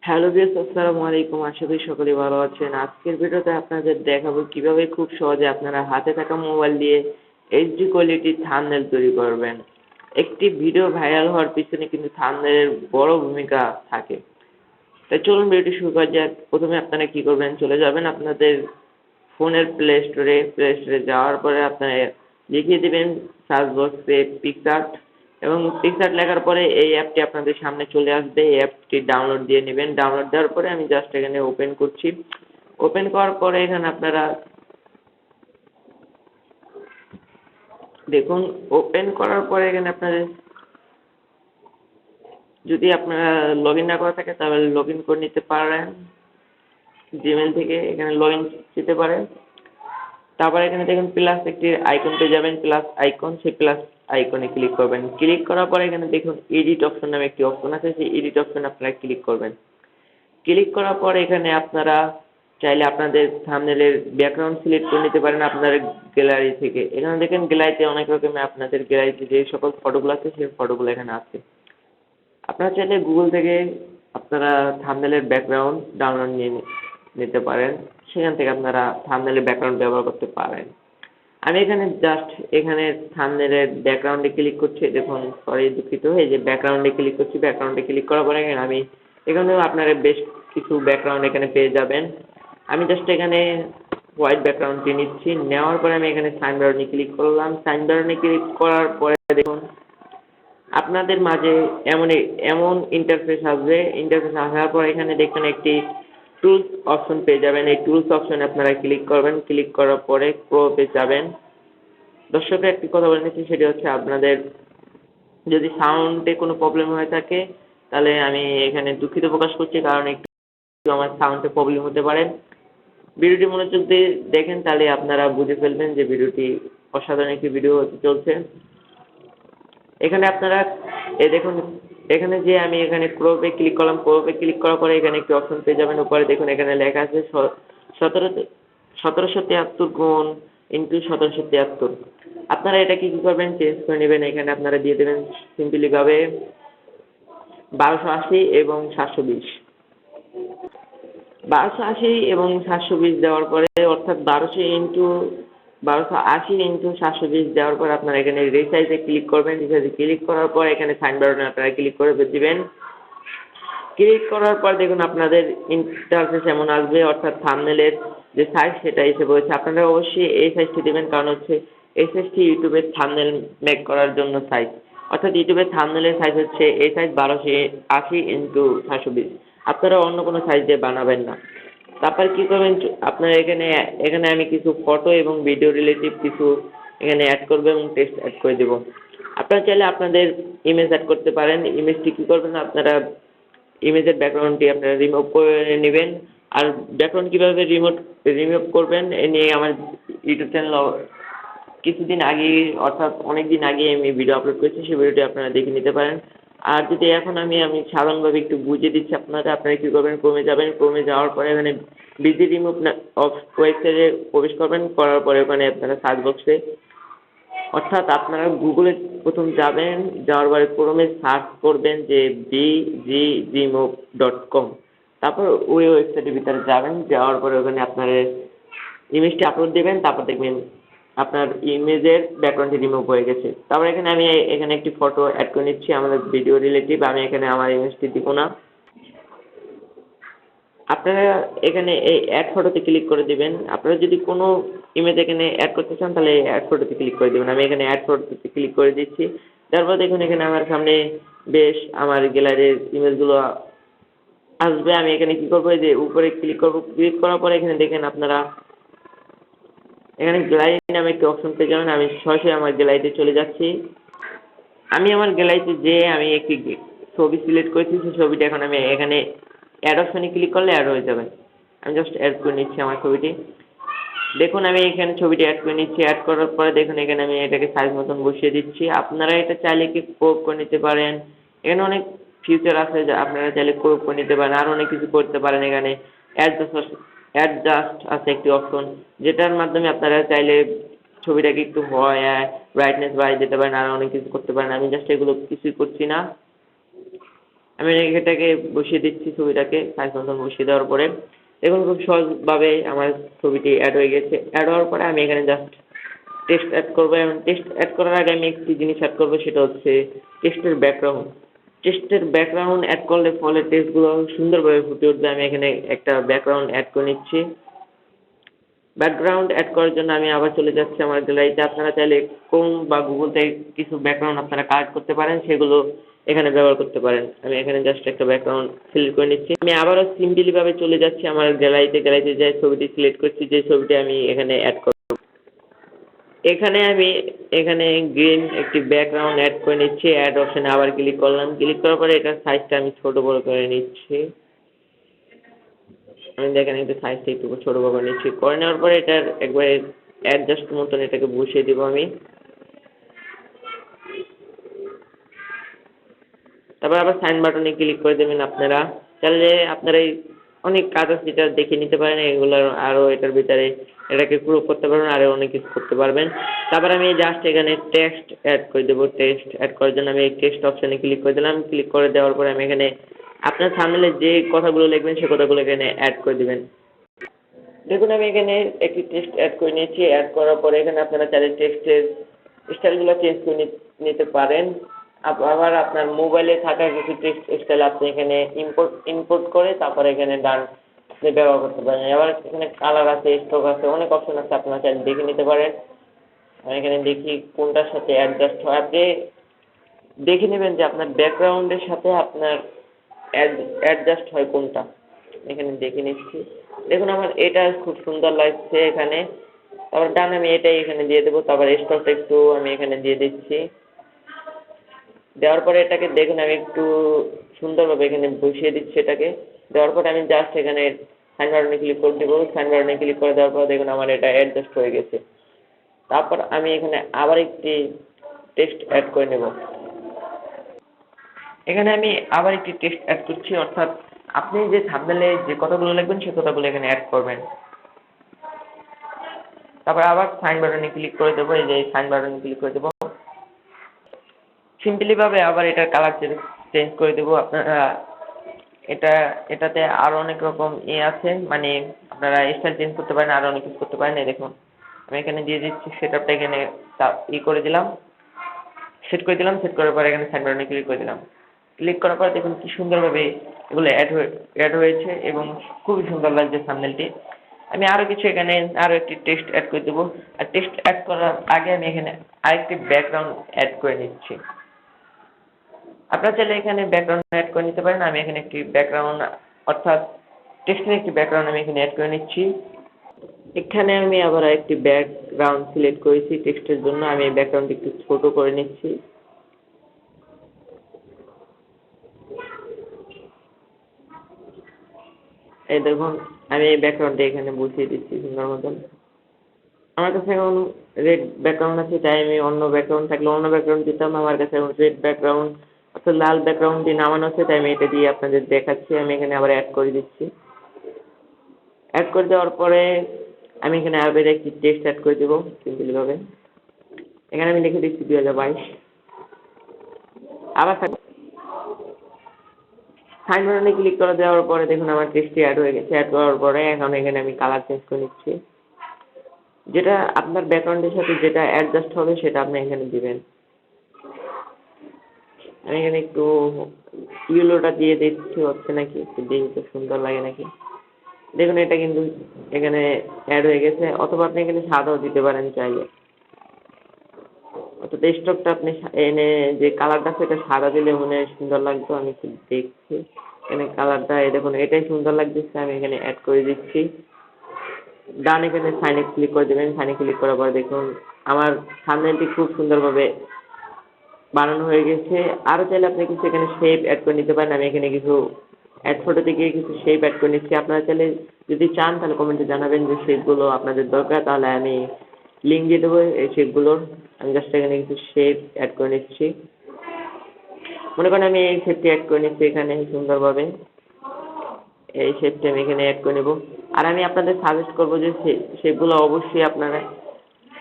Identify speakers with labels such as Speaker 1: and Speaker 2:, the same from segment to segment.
Speaker 1: Hello viewers, আসসালামু আলাইকুম। আশা করি সকলেই ভালো আছেন। আজকের ভিডিওতে আপনাদের দেখাবো কিভাবে খুব সহজে আপনারা হাতে থাকা মোবাইল দিয়ে এইচডি কোয়ালিটির থাম্বনেল তৈরি করবেন। একটি ভিডিও ভাইরাল হওয়ার পিছনে কিন্তু থাম্বনেলের বড় ভূমিকা থাকে। তাই চলুন ভিডিওটি শুরু করা যাক। প্রথমে আপনারা কি করবেন, চলে যাবেন আপনাদের ফোনের প্লে স্টোরে যাওয়ার পরে আপনারা লিখে দিবেন সার্চ বক্সে পিক্সআর্ট এবং পিক্সআর্ট লেখার পরে এই অ্যাপটি আপনাদের সামনে চলে আসবে। এই অ্যাপটি ডাউনলোড দিয়ে নেবেন। ডাউনলোড দেওয়ার পরে আমি জাস্ট এখানে ওপেন করছি। ওপেন করার পরে এখানে আপনারা দেখুন, ওপেন করার পরে এখানে আপনাদের যদি আপনারা লগ ইন না করা থাকে তাহলে লগ ইন করে নিতে পারেন। জিমেল থেকে এখানে লগ ইন দিতে পারেন। তারপর এখানে দেখুন প্লাস একটি আইকন পেয়ে যাবেন, প্লাস আইকন। সেই প্লাস আইকনে ক্লিক করবেন। ক্লিক করার পরে এখানে দেখুন এডিট অপশন নামে একটি অপশন আছে। সেই এডিট অপশনে আপনারা ক্লিক করবেন। ক্লিক করার পরে এখানে আপনারা চাইলে আপনাদের থাম্বনেলের ব্যাকগ্রাউন্ড সিলেক্ট করে নিতে পারেন আপনার গ্যালারি থেকে। এখানে দেখেন গ্যালারিতে অনেক রকমের আপনাদের গ্যালারিতে যে সকল ফটোগুলো আছে সেই ফটোগুলো এখানে আছে। আপনারা চাইলে গুগল থেকে আপনারা থাম্বনেলের ব্যাকগ্রাউন্ড ডাউনলোড নিয়ে নিতে পারেন। সেখান থেকে আপনারা থাম্বনেলের ব্যাকগ্রাউন্ড ব্যবহার করতে পারেন। আমি এখানে জাস্ট এখানে থাম্বনেলের ব্যাকগ্রাউন্ডে ক্লিক করছি। দেখুন, দুঃখিত, এই যে ব্যাকগ্রাউন্ডে ক্লিক করছি। ব্যাকগ্রাউন্ডে ক্লিক করার পরে আমি এখানেও আপনারা বেশ কিছু ব্যাকগ্রাউন্ড এখানে পেয়ে যাবেন। আমি জাস্ট এখানে হোয়াইট ব্যাকগ্রাউন্ডটি নিচ্ছি। নেওয়ার পরে আমি এখানে সাইন বাটনে ক্লিক করলাম। সাইন বাটনে ক্লিক করার পরে দেখুন আপনাদের মাঝে এমন ইন্টারফেস আসবে। ইন্টারফেস আসার পর এখানে দেখবেন একটি টুলস অপশন পেয়ে যাবেন। এই টুলস অপশনে আপনারা ক্লিক করবেন। ক্লিক করার পরে ক্রপে যাবেন। দর্শকরা একটি কথা বলে নিচ্ছি, সেটি হচ্ছে আপনাদের যদি সাউন্ডে কোনো প্রবলেম হয়ে থাকে তাহলে আমি এখানে দুঃখিত প্রকাশ করছি, কারণ একটু আমার সাউন্ডে প্রবলেম হতে পারে। ভিডিওটি মনোযোগ দিয়ে দেখেন, তাহলে আপনারা বুঝে ফেলবেন যে ভিডিওটি অসাধারণ একটি ভিডিও হতে চলছে। এখানে আপনারা দেখুন, এখানে যে আমি এখানে ক্রপে ক্লিক করলাম। ক্রপে ক্লিক করার পরে এখানে একটি অপশন পেয়ে যাবেন। উপরে দেখুন এখানে লেখা আছে 1773 গুণ ইন্টু 1773। আপনারা এটাকে কি করবেন, চেঞ্জ করে নেবেন। এখানে আপনারা দিয়ে দেবেন সিম্পলি ভাবে 1280 এবং 720। 1280 এবং 720 দেওয়ার পরে, অর্থাৎ 1280 ইন্টু 720 দেওয়ার পর আপনারা এখানে রিসাইজে ক্লিক করবেন। রিসাইজে ক্লিক করার পর এখানে সাইন বাটনে আপনারা ক্লিক করে দিবেন। ক্লিক করার পর দেখুন আপনাদের ইন্টারফেস এমন আসবে, অর্থাৎ থাম্বনেলের যে সাইজ সেটা এসে পড়েছে। আপনারা অবশ্যই এই সাইজটি দেবেন, কারণ হচ্ছে এই সাইজটি ইউটিউবের থাম্বনেল মেক করার জন্য সাইজ। অর্থাৎ ইউটিউবের থাম্বনেলের সাইজ হচ্ছে এই সাইজ 1280 ইন্টু 720। আপনারা অন্য কোনো সাইজ দিয়ে বানাবেন না। তারপর কি করবেন, আপনারা এখানে আমি কিছু ফটো এবং ভিডিও রিলেটিভ কিছু এখানে অ্যাড করবো এবং টেক্সট অ্যাড করে দেবো। আপনারা চাইলে আপনাদের ইমেজ অ্যাড করতে পারেন। ইমেজটি কী করবেন, আপনারা ইমেজের ব্যাকগ্রাউন্ডটি আপনারা রিমুভ করে নেবেন। আর ব্যাকগ্রাউন্ড কীভাবে রিমুভ করবেন এ নিয়ে আমার ইউটিউব চ্যানেল কিছুদিন আগে, অর্থাৎ অনেক দিন আগে আমি ভিডিও আপলোড করেছি। সেই ভিডিওটি আপনারা দেখে নিতে পারেন। আর যদি এখন আমি সাধারণভাবে একটু বুঝিয়ে দিচ্ছি আপনারা কী করবেন, ক্রমে যাবেন। ক্রমে যাওয়ার পরে এখানে বিজি রিমুভ অফ ওয়েবসাইটে প্রবেশ করবেন। করার পরে ওখানে আপনারা সার্চ বক্সে, অর্থাৎ আপনারা গুগলে প্রথম যাবেন। যাওয়ার পরে ক্রমে সার্চ করবেন যে bgrimove.com। তারপর ওই ওয়েবসাইটের ভিতরে যাবেন। যাওয়ার পরে ওখানে আপনার ইমেজটি আপলোড দেবেন। তারপর দেখবেন আপনার ইমেজের ব্যাকগ্রাউন্ডটি রিমুভ হয়ে গেছে। তারপর আমি এখানে একটি ফটো অ্যাড করে নিচ্ছি আমাদের ভিডিও রিলেটিভ। আমি এখানে আমার ইমেজটি দিব না। আপনারা এখানে এই অ্যাড ফটোতে ক্লিক করে দিবেন। আপনারা যদি কোনো ইমেজ এখানে অ্যাড করতে চান তাহলে অ্যাড ফটোতে ক্লিক করে দেবেন। আমি এখানে অ্যাড ফটোতে ক্লিক করে দিচ্ছি। তারপর দেখুন এখানে আমার সামনে বেশ আমার গ্যালারির ইমেজগুলো আসবে। আমি এখানে কী করবো, যে উপরে ক্লিক করবো। ক্লিক করার পরে এখানে দেখেন আপনারা এখানে গ্যালারি নামে একটি অপশন পেয়ে যাবেন। আমি সরাসরি আমার গ্যালারিতে চলে যাচ্ছি। আমি আমার গ্যালারিতে যেয়ে আমি একটি ছবি সিলেক্ট করেছি। সেই ছবিটা এখন আমি এখানে অ্যাড অপশনে ক্লিক করলে অ্যাড হয়ে যাবে। আমি জাস্ট অ্যাড করে নিচ্ছি আমার ছবিটি। দেখুন আমি এখানে ছবিটি অ্যাড করে নিচ্ছি। অ্যাড করার পরে দেখুন এখানে আমি এটাকে সাইজ মতন বসিয়ে দিচ্ছি। আপনারা এটা চাইলে কি ক্রপ করে নিতে পারেন। এখানে অনেক ফিচার আছে যা আপনারা চাইলে ক্রপ করে নিতে পারেন। আরও অনেক কিছু করতে পারেন। এখানে অ্যাডজাস্ট আছে একটি অপশন, যেটার মাধ্যমে আপনারা চাইলে ছবিটাকে একটু ব্রাইটনেস বাড়িয়ে দিতে পারেন। আরও অনেক কিছু করতে পারেন। আমি জাস্ট এগুলো কিছুই করছি না। আমি এটাকে বসিয়ে দিচ্ছি, ছবিটাকে সাইজ মতন বসিয়ে দেওয়ার পরে দেখুন খুব সহজভাবে আমার ছবিটি অ্যাড হয়ে গেছে। অ্যাড হওয়ার পরে আমি এখানে জাস্ট টেক্সট অ্যাড করবো, এবং টেক্সট অ্যাড করার আগে আমি একটি জিনিস অ্যাড করবো, সেটা হচ্ছে টেক্সটের ব্যাকগ্রাউন্ড। টেক্সটের ব্যাকগ্রাউন্ড অ্যাড করলে ফলে টেক্সটগুলো সুন্দরভাবে ফুটে উঠবে। আমি এখানে একটা ব্যাকগ্রাউন্ড অ্যাড করে নিচ্ছি। ব্যাকগ্রাউন্ড অ্যাড করার জন্য আমি আবার চলে যাচ্ছি আমার গ্যালারিতে। আপনারা চাইলে ক্রোম বা গুগল থেকে কিছু ব্যাকগ্রাউন্ড আপনারা কালেক্ট করতে পারেন, সেগুলো এখানে ব্যবহার করতে পারেন। আমি এখানে জাস্ট একটা ব্যাকগ্রাউন্ড সিলেক্ট করে নিচ্ছি। আমি আবারও সিম্পলি ভাবে চলে যাচ্ছি আমার গ্যালারিতে যে ছবিটি সিলেক্ট করছি, যে ছবিটি আমি এখানে অ্যাড করব। এখানে গ্রিন একটি ব্যাকগ্রাউন্ড অ্যাড করে নিচ্ছি। অ্যাড অপশনে আবার ক্লিক করলাম। ক্লিক করার পরে এটার সাইজটা আমি ছোট বড় করে নিচ্ছি। আমি দেখেন একটু সাইজটা একটু ছোট বড় করে নিচ্ছি। করে নেওয়ার পরে এটার একবারে অ্যাডজাস্ট মতন এটাকে বসিয়ে দিব আমি। তারপর আবার সাইন বাটনে ক্লিক করে দেবেন। আপনারা চাইলে আপনারা অনেক কাজ আছে যেটা দেখে নিতে পারেন, এগুলোর আরও এটার ভিতরে এটাকে প্রুভ করতে পারবেন, আরও অনেক কিছু করতে পারবেন। তারপর আমি জাস্ট এখানে টেক্সট অ্যাড করে দেবো। টেক্সট অ্যাড করার জন্য আমি এই টেক্সট অপশানে ক্লিক করে দিলাম। ক্লিক করে দেওয়ার পরে আমি এখানে আপনার সামনে যে কথাগুলো লিখবেন সে কথাগুলো এখানে অ্যাড করে দেবেন। দেখুন আমি এখানে একটি টেক্সট অ্যাড করে নিয়েছি। অ্যাড করার পরে এখানে আপনারা চাইলে টেক্সটের স্টাইলগুলো চেঞ্জ করে নিতে পারেন। আবার আপনার মোবাইলে থাকা কিছু টেক্সট স্টাইল আপনি এখানে ইম্পোর্ট করে তারপরে এখানে ডান ব্যবহার করতে পারেন। আবার এখানে কালার আছে, স্ট্রোক আছে, অনেক অপশন আছে, আপনারা চাইলে দেখে নিতে পারেন। আমি এখানে দেখি কোনটার সাথে অ্যাডজাস্ট হয়। আপনি দেখে নেবেন যে আপনার ব্যাকগ্রাউন্ডের সাথে আপনার অ্যাডজাস্ট হয় কোনটা। এখানে দেখে নিচ্ছি। দেখুন আমার এটা খুব সুন্দর লাগছে এখানে। তারপর ডান আমি এটাই এখানে দিয়ে দেবো। তারপর স্টকটা একটু আমি এখানে দিয়ে দিচ্ছি। দেওয়ার পরে এটাকে দেখুন আমি একটু সুন্দরভাবে এখানে বসিয়ে দিচ্ছি এটাকে। দেওয়ার পরে আমি জাস্ট এখানে সাইন বাটনে ক্লিক করে দেবো। সাইন বাটনে ক্লিক করে দেওয়ার পর দেখুন আমার এটা অ্যাডজাস্ট হয়ে গেছে। তারপর আমি এখানে আবার একটি টেক্সট অ্যাড করে নেব। এখানে আমি আবার একটি টেক্সট অ্যাড করছি, অর্থাৎ আপনি যে থাম্বনেলে যে কথাগুলো লিখবেন সেই কথাগুলো এখানে অ্যাড করবেন। তারপর আবার সাইন বাটনে ক্লিক করে দেবো। এই যে সাইন বাটনে ক্লিক করে দেবো। সিম্পলি ভাবে আবার এটার কালার চেঞ্জ করে দেবো। আপনারা এটাতে আরো অনেক রকম আছে, মানে আপনারা স্টাইল চেঞ্জ করতে পারেন, আরো অনেক কিছু করতে পারেন। এই দেখুন আমি এখানে দিয়ে দিচ্ছি, সেটআপটা এখানে করে দিলাম, সেট করে দিলাম। সেট করার পরে এখানে সাইন বাটনে ক্লিক করে দিলাম। ক্লিক করার পর দেখুন কি সুন্দরভাবে এগুলো অ্যাড হয়েছে এবং খুবই সুন্দর লাগছে থাম্বনেলটি। আমি আরো কিছু এখানে আরো একটি টেক্সট অ্যাড করে দেবো। আর টেক্সট অ্যাড করার আগে আমি এখানে আরেকটি ব্যাকগ্রাউন্ড অ্যাড করে নিচ্ছি। আপনারা চাইলে এখানে ব্যাকগ্রাউন্ড অ্যাড করে নিতে পারেন। আমি এখানে একটি ব্যাকগ্রাউন্ড, অর্থাৎ টেক্সটের একটি ব্যাকগ্রাউন্ড আমি এখানে অ্যাড করে নিচ্ছি। এখানে আমি আবার একটি ব্যাকগ্রাউন্ড সিলেক্ট করেছি টেক্সটের জন্য। আমি এই ব্যাকগ্রাউন্ডটি একটু ছোট করে নিচ্ছি। এই দেখুন আমি এই ব্যাকগ্রাউন্ডটা এখানে বসিয়ে দিচ্ছি সুন্দর মতন। আমার কাছে এখন রেড ব্যাকগ্রাউন্ড আছে, তাই আমি অন্য ব্যাকগ্রাউন্ড থাকলে অন্য ব্যাকগ্রাউন্ড দিতাম। আমার কাছে এখন রেড ব্যাকগ্রাউন্ড অর্থাৎ লাল ব্যাকগ্রাউন্ড দিয়ে নামানো আছে, তাই আমি এটা দিয়ে আপনাদের দেখাচ্ছি। আমি এখানে আবার অ্যাড করে দিচ্ছি। অ্যাড করে দেওয়ার পরে আমি এখানে আবার একটি টেক্সট অ্যাড করে দেবো সিম্পলি ভাবে। এখানে আমি লিখে দিচ্ছি 2022। আবার সাইন বাটনে ক্লিক করে দেওয়ার পরে দেখুন আমার টেক্সটটি অ্যাড হয়ে গেছে। অ্যাড করার পরে এখন এখানে আমি কালার চেঞ্জ করে নিচ্ছি। যেটা আপনার ব্যাকগ্রাউন্ডের সাথে যেটা অ্যাডজাস্ট হবে সেটা আপনি এখানে দিবেন। আমি এখানে একটু ইয়েলোটা দিয়ে দিচ্ছি, হচ্ছে নাকি একটু দেখি তো সুন্দর লাগে নাকি। দেখুন এটা কিন্তু এখানে অ্যাড হয়ে গেছে, অথবা আপনি এখানে সাদাও দিতে পারেন চাইলে। অর্থাৎ স্টকটা আপনি এনে যে কালারটা সেটা সাদা দিলে মনে হয় সুন্দর লাগতো। আমি একটু দেখছি এখানে কালারটা, এই দেখুন এটাই সুন্দর লাগতেছে। আমি এখানে অ্যাড করে দিচ্ছি। ডান এখানে সাইনে ক্লিক করে দেবেন। সাইনে ক্লিক করার পর দেখুন আমার থাম্বনেলটি খুব সুন্দরভাবে বানানো হয়ে গেছে। আরও চাইলে আপনি কিছু এখানে শেপ অ্যাড করে নিতে পারেন। আমি এখানে কিছু অ্যাড ফটো থেকে কিছু শেপ অ্যাড করে নিচ্ছি। আপনারা চাইলে যদি চান তাহলে কমেন্টে জানাবেন যে শেপগুলো আপনাদের দরকার, তাহলে আমি লিঙ্ক দিয়ে দেবো এই শেপগুলোর। আমি জাস্ট এখানে কিছু শেপ অ্যাড করে নিচ্ছি। মনে করেন আমি এই শেপটি অ্যাড করে নিচ্ছি এখানে সুন্দরভাবে। এই শেপটি আমি এখানে অ্যাড করে নেব। আর আমি আপনাদের সাজেস্ট করবো যে শেপগুলো অবশ্যই আপনারা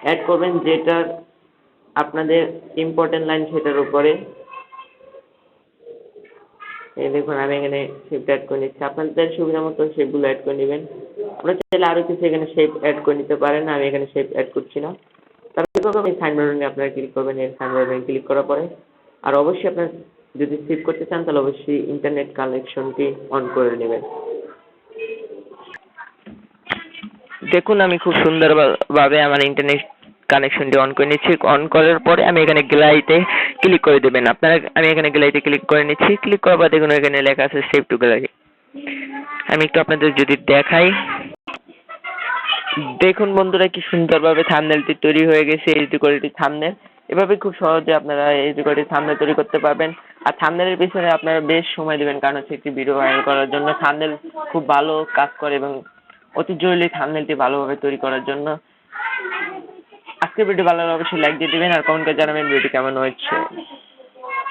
Speaker 1: অ্যাড করবেন যেটার আপনাদের ইম্পর্টেন্ট লাইন সেটার উপরে। এই দেখুন আমি এখানে শেপ অ্যাড করে নিচ্ছি, আপনাদের সুবিধা মতো শেপগুলো অ্যাড করে নেবেন। আপনারা চাইলে আরও কিছু এখানে শেপ অ্যাড করে নিতে পারেন, আমি এখানে শেপ অ্যাড করছি না। তারপরে কি করবেন, এই সাইন বাটনে আপনারা ক্লিক করবেন, এই সাইন বাটনে ক্লিক করার পরে আর অবশ্যই আপনার যদি সেভ করতে চান তাহলে অবশ্যই ইন্টারনেট কানেকশনটি অন করে নেবেন। দেখুন আমি খুব সুন্দরভাবে আমার ইন্টারনেট কানেকশনটি অন করে নিচ্ছি। অন করার পরে আমি এখানে গ্যালারিতে ক্লিক করে দেবেন আপনারা। আমি এখানে গ্যালারিতে ক্লিক করে নিচ্ছি। ক্লিক করার পর দেখুন এখানে লেখা আছে সেভ টু গ্যালারি। আমি একটু আপনাদের যদি দেখাই, দেখুন বন্ধুরা কি সুন্দরভাবে থাম্বনেলটি তৈরি হয়ে গেছে, এইচডি কোয়ালিটি থাম্বনেল। এভাবে খুব সহজে আপনারা এইচডি কোয়ালিটি থাম্বনেল তৈরি করতে পারবেন। আর থাম্বনেলের পিছনে আপনারা বেশ সময় দেবেন, কারণ হচ্ছে একটি ভিডিও ভাইরাল করার জন্য থাম্বনেল খুব ভালো কাজ করে এবং অতি জরুরি থাম্বনেলটি ভালোভাবে তৈরি করার জন্য। আজকের ভিডিও ভালো লাগলে অবশ্যই লাইক দিয়ে দিবেন আর কমেন্ট করে জানাবেন ভিডিওটি কেমন হয়েছে।